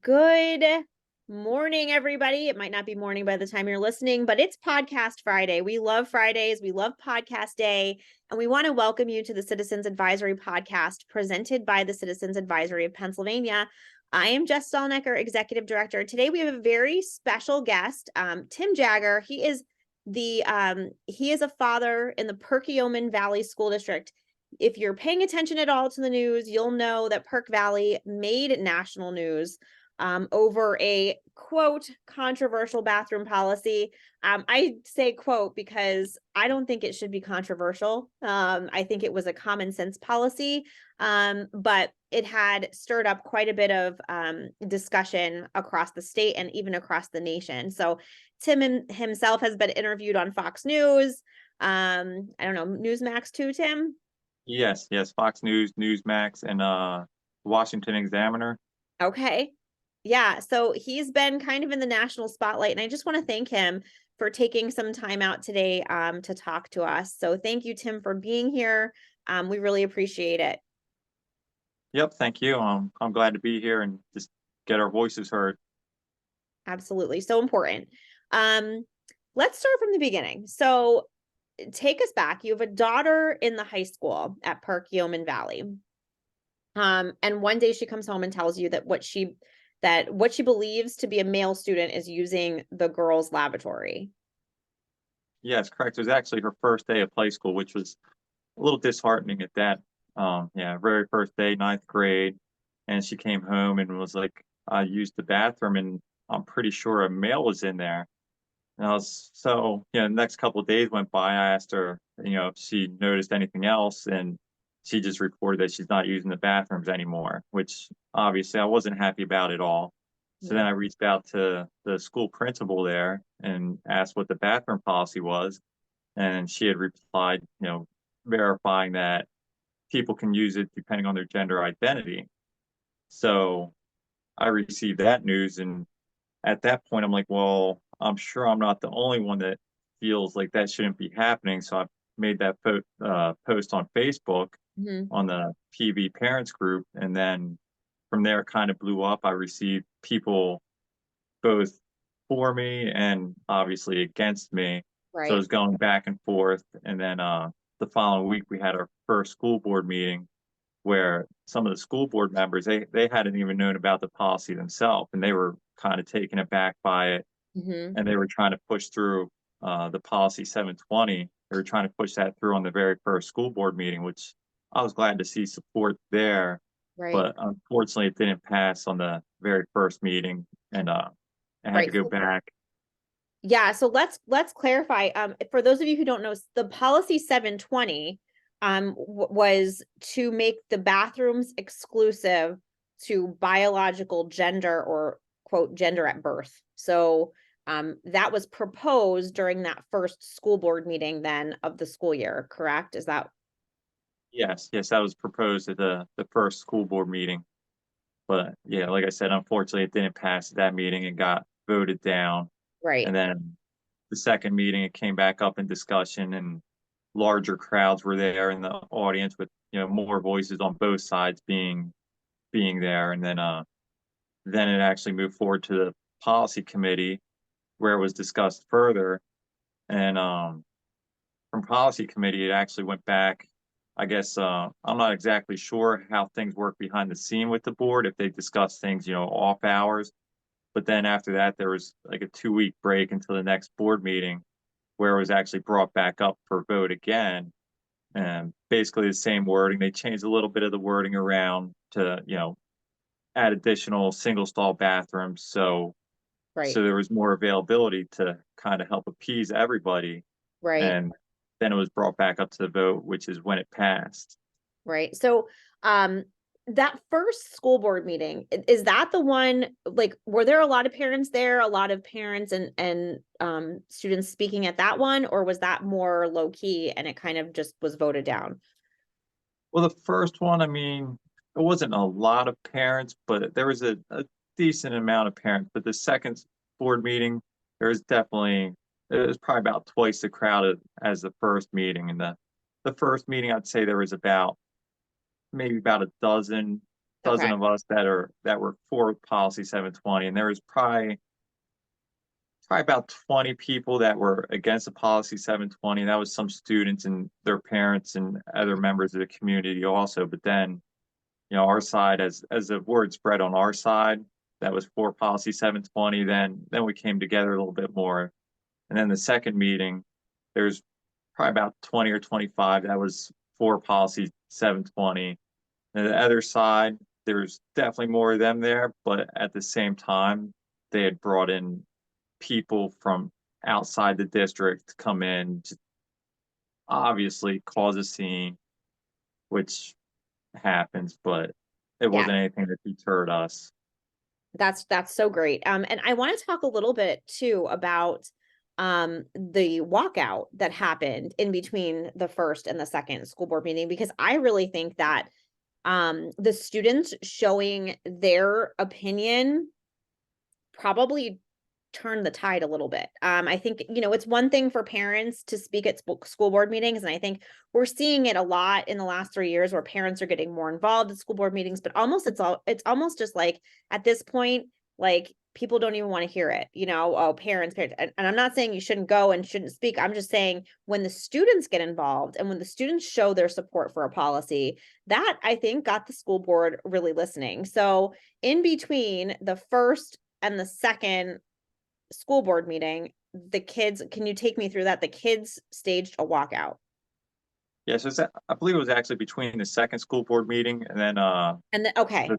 Good morning, everybody. It might not be morning by the time you're listening, but it's Podcast Friday. We love Fridays. We love Podcast Day. And we want to welcome you to the Citizens Advisory Podcast presented by the Citizens Advisory of Pennsylvania. I am Jess Stahlnecker, Executive Director. Today we have a very special guest, Tim Jagger. He is a father in the Perkiomen Valley School District. If you're paying attention at all to the news, you'll know that Perk Valley made national news over a quote controversial bathroom policy. I say quote because I don't think it should be controversial. I think it was a common sense policy, but it had stirred up quite a bit of discussion across the state and even across the nation. So Tim himself has been interviewed on Fox News. I don't know, Newsmax too, Tim? Yes, Fox News, Newsmax, and Washington Examiner. Okay. Yeah, so he's been kind of in the national spotlight, and I just want to thank him for taking some time out today to talk to us. So thank you, Tim, for being here. We really appreciate it. Yep, thank you. I'm glad to be here and just get our voices heard. Absolutely. So important. Let's start from the beginning. So take us back. You have a daughter in the high school at Perkiomen Valley. And one day she comes home and tells you that what she believes to be a male student is using the girls' lavatory. Yes, correct. It was actually her first day of high school, which was a little disheartening at that. Very first day, ninth grade, and she came home and was like, "I used the bathroom, and I'm pretty sure a male was in there." And I was the next couple of days went by. I asked her, if she noticed anything else, and she just reported that she's not using the bathrooms anymore, which obviously I wasn't happy about at all. So then I reached out to the school principal there and asked what the bathroom policy was. And she had replied, verifying that people can use it depending on their gender identity. So I received that news, and at that point, I'm like, well, I'm sure I'm not the only one that feels like that shouldn't be happening. So I made that post on Facebook on the PV parents group. And then from there, it kind of blew up. I received people both for me and obviously against me. So it Right. was going back and forth. And then the following week, we had our first school board meeting where some of the school board members they hadn't even known about the policy themselves, and they were kind of taken aback by it, Mm-hmm. and they were trying to push through the policy 720. They were trying to push that through on the very first school board meeting, which I was glad to see support there, Right. but unfortunately, it didn't pass on the very first meeting, and I had to Right. go back. Yeah, so let's clarify. For those of you who don't know, the policy 720 was to make the bathrooms exclusive to biological gender or quote gender at birth. So that was proposed during that first school board meeting then of the school year, correct? Is that Yes, that was proposed at the first school board meeting. But yeah, like I said, unfortunately, it didn't pass at that meeting and got voted down. right? And then the second meeting, it came back up in discussion, and larger crowds were there in the audience with more voices on both sides being there. And then it actually moved forward to the policy committee where it was discussed further. And from policy committee, it actually went back. I guess I'm not exactly sure how things work behind the scene with the board, if they discuss things, off hours. But then after that, there was like a 2-week break until the next board meeting where it was actually brought back up for vote again. And basically the same wording. They changed a little bit of the wording around to, add additional single stall bathrooms. So Right. there was more availability to kind of help appease everybody. Right. And then it was brought back up to the vote, which is when it passed. Right. So, that first school board meeting, is that the one, like, were there a lot of parents there, a lot of parents and students speaking at that one, or was that more low key and it kind of just was voted down? Well, the first one, I mean, it wasn't a lot of parents, but there was a decent amount of parents. But the second board meeting, there was definitely, it was probably about twice the crowd as the first meeting. And the first meeting, I'd say there was maybe about a dozen Okay. of us that were for policy 720, and there was probably about 20 people that were against the policy 720. That was some students and their parents and other members of the community also. But then, our side, as the word spread on our side, that was for policy 720. Then we came together a little bit more. And then the second meeting, there's probably about 20 or 25 that was for policy 720. And the other side, there's definitely more of them there, but at the same time, they had brought in people from outside the district to come in to obviously cause a scene, which happens, but it Yeah. wasn't anything that deterred us. That's so great. And I want to talk a little bit too about the walkout that happened in between the first and the second school board meeting, because I really think that the students showing their opinion probably turn the tide a little bit. I think, it's one thing for parents to speak at school board meetings. And I think we're seeing it a lot in the last 3 years where parents are getting more involved at school board meetings, but it's almost just like at this point, like people don't even want to hear it, oh, parents. And I'm not saying you shouldn't go and shouldn't speak. I'm just saying when the students get involved and when the students show their support for a policy, that I think got the school board really listening. So in between the first and the second school board meeting, the kids, can you take me through that? The kids staged a walkout. Yeah, so I believe it was actually between the second school board meeting and then And then, okay.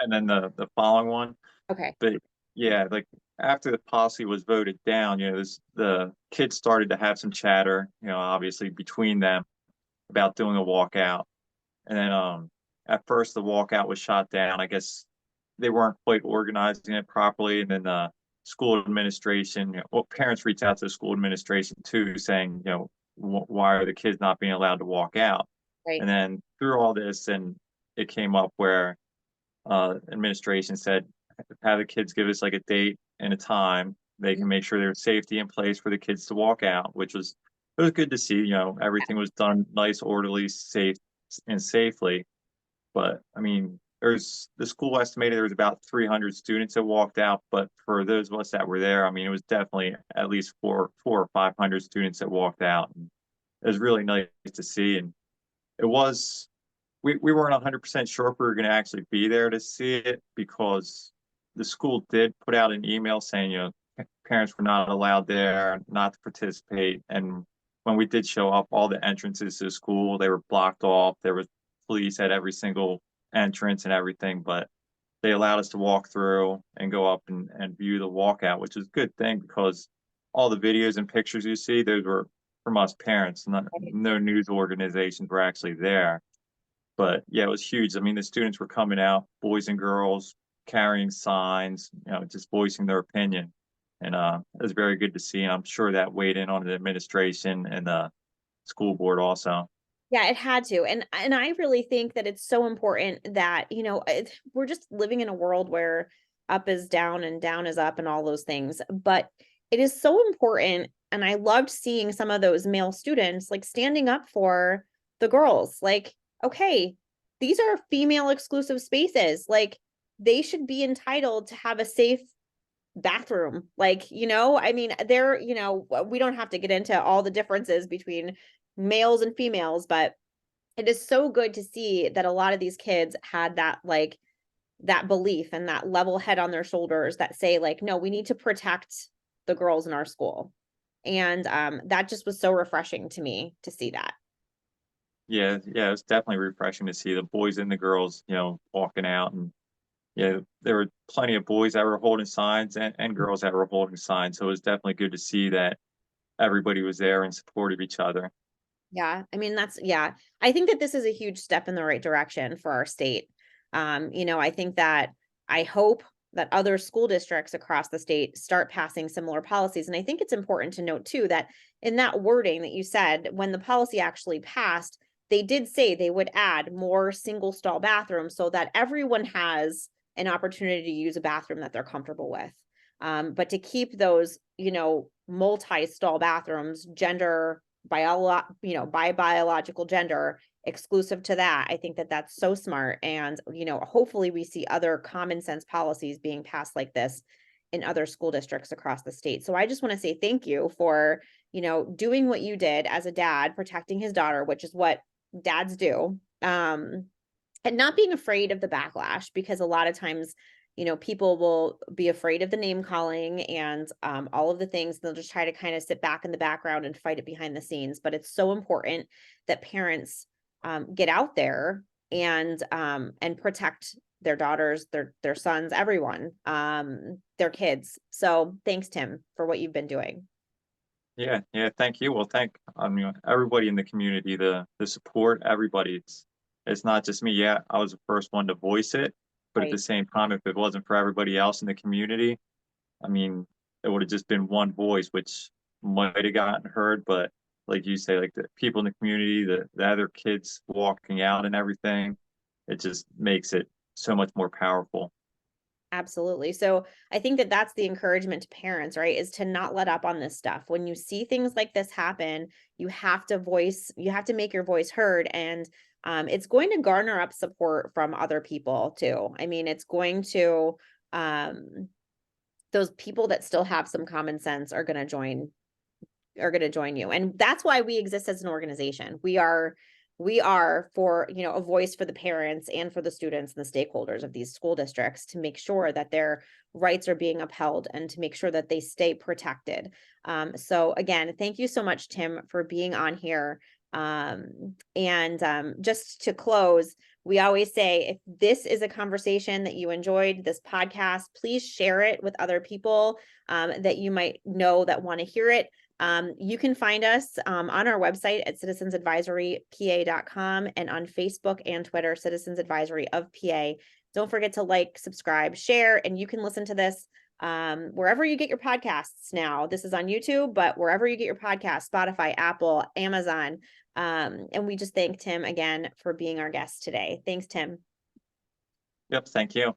the following one. Okay. But yeah, like after the policy was voted down, the kids started to have some chatter, obviously between them about doing a walkout. And then at first the walkout was shot down. I guess they weren't quite organizing it properly. And then the school administration, parents reached out to the school administration too, saying, why are the kids not being allowed to walk out? Right. And then through all this, and it came up where administration said, have the kids give us like a date and a time. They can make sure there's safety in place for the kids to walk out, it was good to see. Everything was done nice, orderly, safe, and safely. But I mean, the school estimated there was about 300 students that walked out, but for those of us that were there, I mean, it was definitely at least four or 500 students that walked out. And it was really nice to see. And it was, we weren't 100% sure if we were going to actually be there to see it, because the school did put out an email saying, parents were not allowed there, not to participate. And when we did show up, all the entrances to the school, they were blocked off. There was police at every single entrance and everything, but they allowed us to walk through and go up and view the walkout, which is a good thing, because all the videos and pictures you see, those were from us parents. No news organizations were actually there. But yeah, it was huge. I mean, the students were coming out, boys and girls, carrying signs, just voicing their opinion. And it was very good to see. And I'm sure that weighed in on the administration and the school board also. Yeah, it had to. And I really think that it's so important that, we're just living in a world where up is down and down is up and all those things. But it is so important. And I loved seeing some of those male students like standing up for the girls. Like, okay, these are female exclusive spaces. Like they should be entitled to have a safe bathroom. Like, I mean, we don't have to get into all the differences between males and females, but it is so good to see that a lot of these kids had that, like, that belief and that level head on their shoulders that say, like, no, we need to protect the girls in our school. And that just was so refreshing to me to see that. Yeah, yeah, it's definitely refreshing to see the boys and the girls, walking out. And yeah, there were plenty of boys that were holding signs and girls that were holding signs. So it was definitely good to see that everybody was there and supported each other. Yeah. I mean, yeah. I think that this is a huge step in the right direction for our state. I think that I hope that other school districts across the state start passing similar policies. And I think it's important to note too, that in that wording that you said, when the policy actually passed, they did say they would add more single stall bathrooms so that everyone has an opportunity to use a bathroom that they're comfortable with. But to keep those, multi-stall bathrooms by biological gender, exclusive to that. I think that that's so smart. And, hopefully we see other common sense policies being passed like this in other school districts across the state. So I just want to say thank you for, doing what you did as a dad, protecting his daughter, which is what dads do. And not being afraid of the backlash, because a lot of times, people will be afraid of the name calling and all of the things. They'll just try to kind of sit back in the background and fight it behind the scenes. But it's so important that parents get out there and protect their daughters, their sons, everyone, their kids. So thanks, Tim, for what you've been doing. Yeah, yeah, thank you. Well, thank everybody in the community, the support, everybody. It's not just me. Yeah, I was the first one to voice it, but at the Right. same time, if it wasn't for everybody else in the community, I mean, it would have just been one voice, which might have gotten heard. But like you say, like the people in the community, the other kids walking out and everything, it just makes it so much more powerful. Absolutely. So I think that that's the encouragement to parents, right? Is to not let up on this stuff. When you see things like this happen, you have to make your voice heard. And it's going to garner up support from other people too. I mean, it's going to, those people that still have some common sense are going to join you. And that's why we exist as an organization. We are for, a voice for the parents and for the students and the stakeholders of these school districts to make sure that their rights are being upheld and to make sure that they stay protected. So again, thank you so much, Tim, for being on here. And just to close, we always say, if this is a conversation that you enjoyed, this podcast, please share it with other people that you might know that want to hear it. You can find us on our website at citizensadvisorypa.com and on Facebook and Twitter, Citizens Advisory of PA. Don't forget to like, subscribe, share, and you can listen to this wherever you get your podcasts now. This is on YouTube, but wherever you get your podcasts, Spotify, Apple, Amazon. And we just thank Tim again for being our guest today. Thanks, Tim. Yep, thank you.